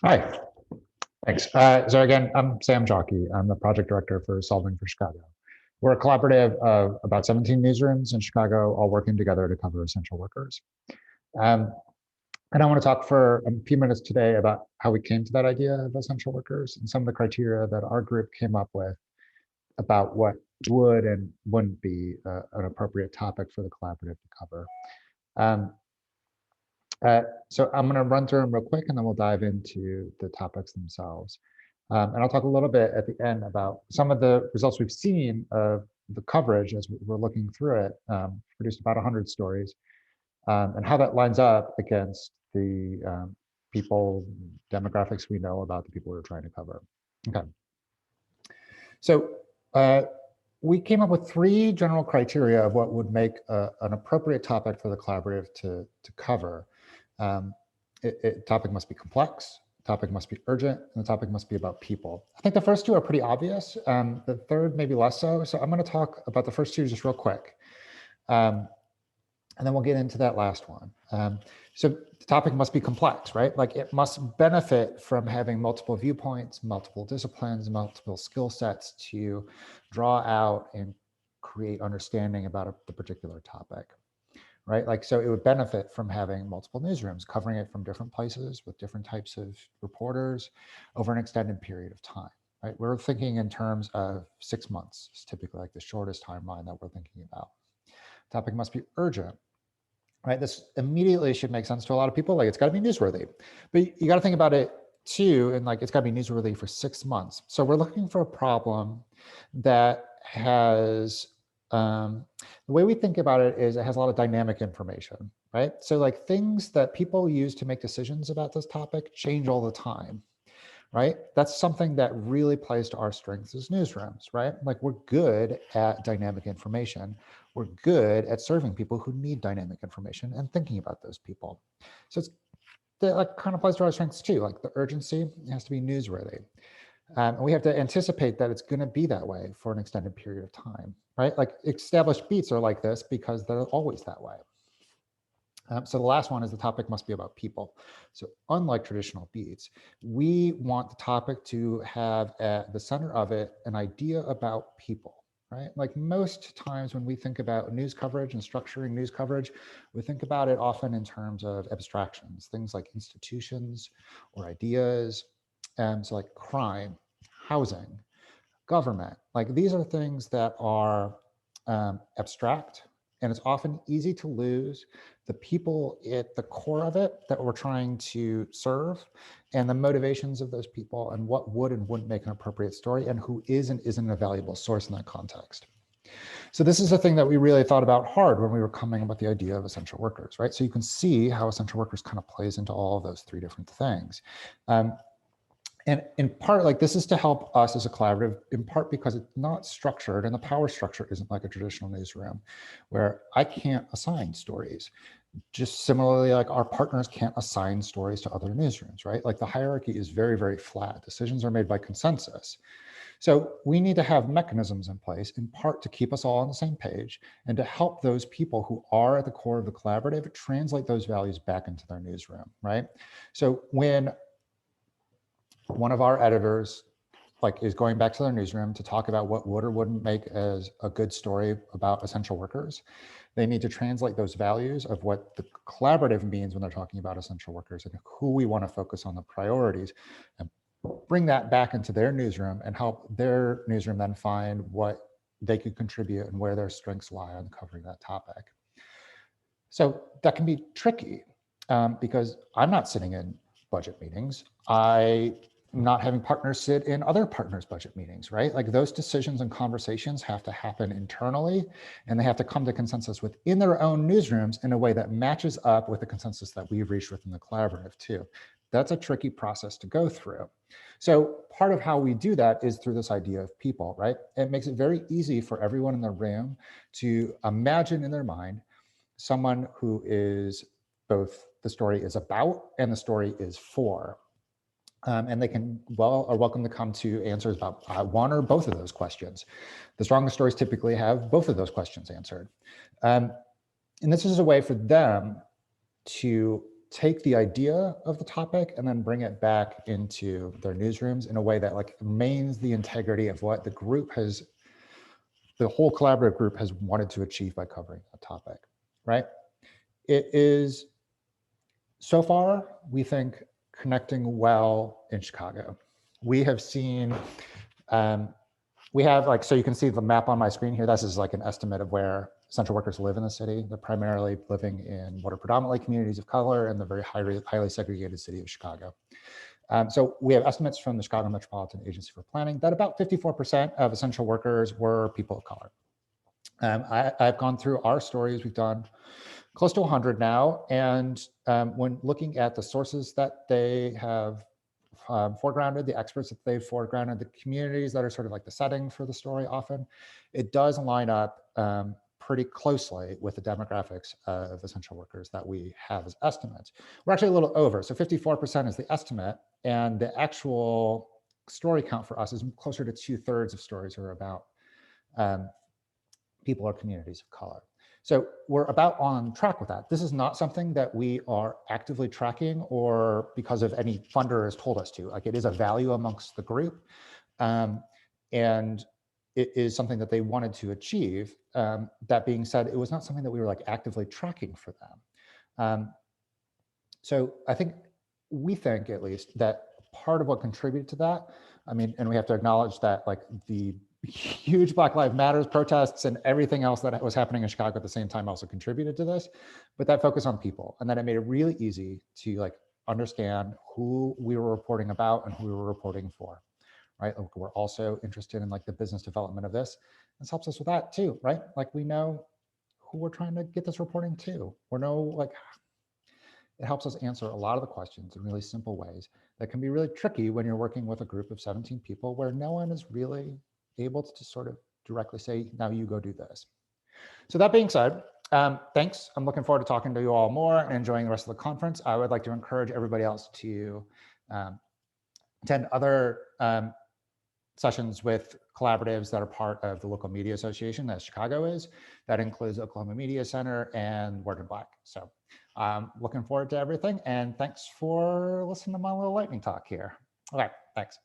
Hi, thanks. So again, I'm Sam Cholke. I'm the project director for Solving for Chicago. We're a collaborative of about 17 newsrooms in Chicago, all working together to cover essential workers. Um, and I want to talk for a few minutes today about how we came to that idea of essential workers and some of the criteria that our group came up with about what would and wouldn't be an appropriate topic for the collaborative to cover. Um, so I'm going to run through them real quick, and then we'll dive into the topics themselves. And I'll talk a little bit at the end about some of the results we've seen of the coverage as we're looking through it, produced about 100 stories, and how that lines up against the people, demographics we know about the people we're trying to cover. Okay. So we came up with 3 general criteria of what would make an appropriate topic for the collaborative to cover. Topic must be complex, topic must be urgent, and the topic must be about people. I think the first 2 are pretty obvious. The third, maybe less so. So I'm going to talk about the first 2 just real quick. And then we'll get into that last one. So the topic must be complex, right? Like it must benefit from having multiple viewpoints, multiple disciplines, multiple skill sets to draw out and create understanding about the particular topic, right? Like, so it would benefit from having multiple newsrooms, covering it from different places with different types of reporters over an extended period of time, right? We're thinking in terms of 6 months. It's typically like the shortest timeline that we're thinking about. Topic must be urgent, right? This immediately should make sense to a lot of people. Like it's got to be newsworthy, but you got to think about it too. And like, it's got to be newsworthy for 6 months. So we're looking for a problem that has, the way we think about it is it has a lot of dynamic information, right? So like things that people use to make decisions about this topic change all the time, right? That's something that really plays to our strengths as newsrooms, right? Like we're good at dynamic information. We're good at serving people who need dynamic information and thinking about those people. So that like kind of plays to our strengths too. Like the urgency has to be newsworthy. And we have to anticipate that it's going to be that way for an extended period of time, right? Like established beats are like this because they're always that way. So the last one is the topic must be about people. So unlike traditional beats, we want the topic to have at the center of it an idea about people, right? Like most times when we think about news coverage and structuring news coverage, we think about it often in terms of abstractions, things like institutions or ideas. So like crime, housing, government, like these are things that are abstract, and it's often easy to lose the people at the core of it that we're trying to serve and the motivations of those people and what would and wouldn't make an appropriate story and who is and isn't a valuable source in that context. So this is the thing that we really thought about hard when we were coming up with the idea of essential workers, right? So you can see how essential workers kind of plays into all of those 3 different things. And in part, like this is to help us as a collaborative, in part because it's not structured and the power structure isn't like a traditional newsroom where I can't assign stories. Just similarly, like our partners can't assign stories to other newsrooms, right? Like the hierarchy is very, very flat. Decisions are made by consensus. So we need to have mechanisms in place, in part to keep us all on the same page and to help those people who are at the core of the collaborative translate those values back into their newsroom, right? So when one of our editors like is going back to their newsroom to talk about what would or wouldn't make as a good story about essential workers, they need to translate those values of what the collaborative means when they're talking about essential workers and who we want to focus on the priorities and bring that back into their newsroom and help their newsroom then find what they could contribute and where their strengths lie on covering that topic. So that can be tricky because I'm not sitting in budget meetings. I'm not having partners sit in other partners' budget meetings, right? Like those decisions and conversations have to happen internally and they have to come to consensus within their own newsrooms in a way that matches up with the consensus that we've reached within the collaborative too. That's a tricky process to go through. So part of how we do that is through this idea of people, right? It makes it very easy for everyone in the room to imagine in their mind someone who is both the story is about and the story is for. And they can are welcome to come to answers about one or both of those questions. The strongest stories typically have both of those questions answered. And this is a way for them to take the idea of the topic and then bring it back into their newsrooms in a way that like remains the integrity of what the whole collaborative group has wanted to achieve by covering a topic, right? It is, so far, we think, connecting well in Chicago. We have seen, we have like, so you can see the map on my screen here. This is like an estimate of where essential workers live in the city. They're primarily living in what are predominantly communities of color in the very highly segregated city of Chicago. So we have estimates from the Chicago Metropolitan Agency for Planning that about 54% of essential workers were people of color. I've gone through our stories. We've done close to 100 now. And when looking at the sources that they have foregrounded, the experts that they've foregrounded, the communities that are sort of like the setting for the story often, it does line up pretty closely with the demographics of essential workers that we have as estimates. We're actually a little over. So 54% is the estimate. And the actual story count for us is closer to 2/3 of stories are about people or communities of color. So we're about on track with that. This is not something that we are actively tracking or because of any funder has told us to. Like, it is a value amongst the group. And it is something that they wanted to achieve. That being said, it was not something that we were like actively tracking for them. So I think, we think at least, that part of what contributed to that, I mean, and we have to acknowledge that like the huge Black Lives Matter protests and everything else that was happening in Chicago at the same time also contributed to this, but that focus on people, and then it made it really easy to like understand who we were reporting about and who we were reporting for, right? Like, we're also interested in like the business development of this. This helps us with that too, right? Like, we know who we're trying to get this reporting to. We know, like, it helps us answer a lot of the questions in really simple ways that can be really tricky when you're working with a group of 17 people where no one is really able to sort of directly say, now you go do this. So that being said, thanks. I'm looking forward to talking to you all more and enjoying the rest of the conference. I would like to encourage everybody else to attend other sessions with collaboratives that are part of the local media association that Chicago is. That includes Oklahoma Media Center and Word in Black. So looking forward to everything. And thanks for listening to my little lightning talk here. Okay, thanks.